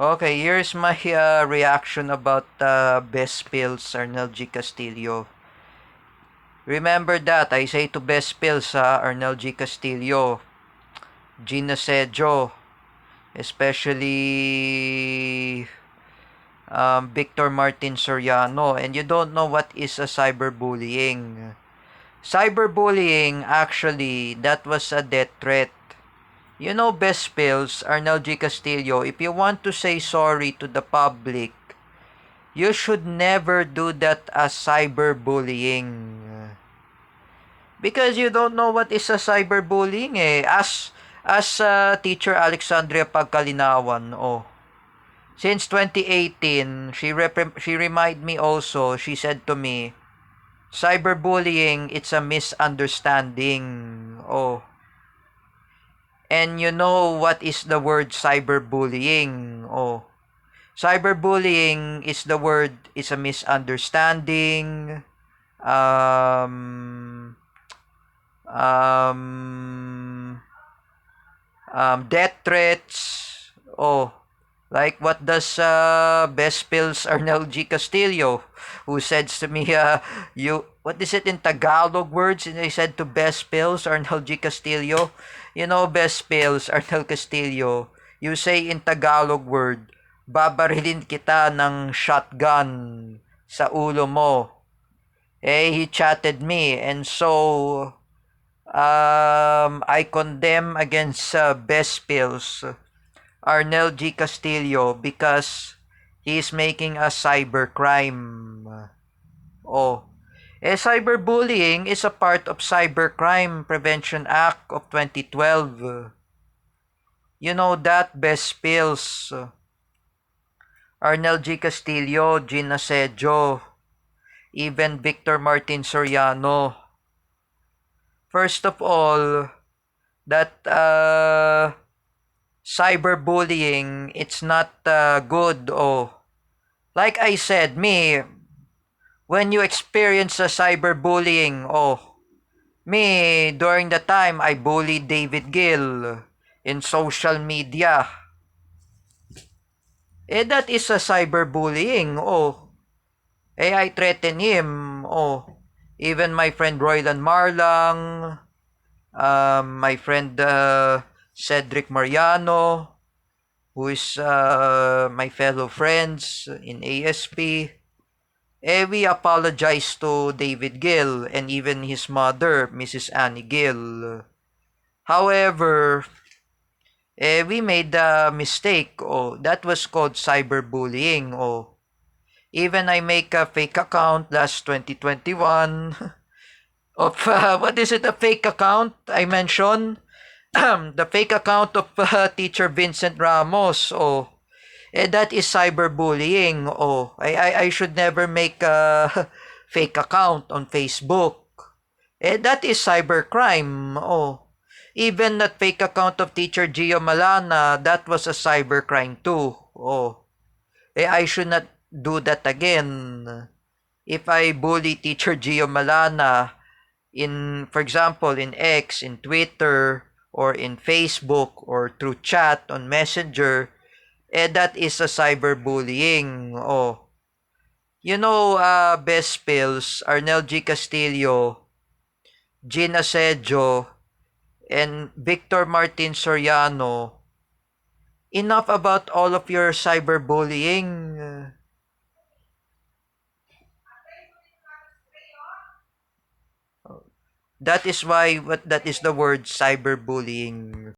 Okay, here's my reaction about Best Pills, Arnel G. Castillo. Remember that, I say to Best Pills, Arnel G. Castillo, Gina Sedjo, especially Victor Martin Soriano, and you don't know what is a cyberbullying. Cyberbullying, actually, that was a death threat. You know, Best Pills, Arnel G. Castillo, if you want to say sorry to the public, you should never do that as cyberbullying. Because you don't know what is a cyberbullying eh. As teacher Alexandria Pagkalinawan, oh. Since 2018, she reminded me also, she said to me, cyberbullying, it's a misunderstanding. Oh. And you know what is the word cyberbullying? Oh. Cyberbullying is the word, is a misunderstanding, um, um, death threats. Oh, like what does Best Pills Arnel G. Castillo, who said to me, what is it in Tagalog words? And I said to Best Pills Arnel G. Castillo, you know, Best Pills Arnel Castillo, you say in Tagalog word, babarilin kita ng shotgun sa ulo mo. He chatted me, and so I condemn against Best Pills Arnel G. Castillo because he's making a cybercrime. Oh. Cyberbullying is a part of Cybercrime Prevention Act of 2012. You know that, Best Pills. Arnel G. Castillo, Gina Sedjo, even Victor Martin Soriano. First of all, that cyberbullying, it's not good. Oh, like I said, me, when you experience a cyberbullying, oh, me, during the time I bullied David Gill in social media, that is a cyberbullying. Oh, I threaten him. Oh, even my friend Roylan Marlang, my friend Cedric Mariano, who is my fellow friends in ASP, we apologize to David Gill and even his mother, Mrs. Annie Gill. However, we made a mistake. Oh, that was called cyberbullying. Oh, even I make a fake account last 2021 of what is it? A fake account I mentioned. The fake account of teacher Vincent Ramos. Oh, that is cyberbullying. Oh, I should never make a fake account on Facebook. That is cybercrime. Oh, even that fake account of teacher Gio Malana, that was a cybercrime too. Oh, I should not do that again. If I bully teacher Gio Malana in, for example, in X, in Twitter, or in Facebook, or through chat on Messenger, that is a cyberbullying. Oh, you know, Best Pills, Arnel G. Castillo, Gina Sedjo, and Victor Martin Soriano, enough about all of your cyberbullying. That is why that is the word cyberbullying.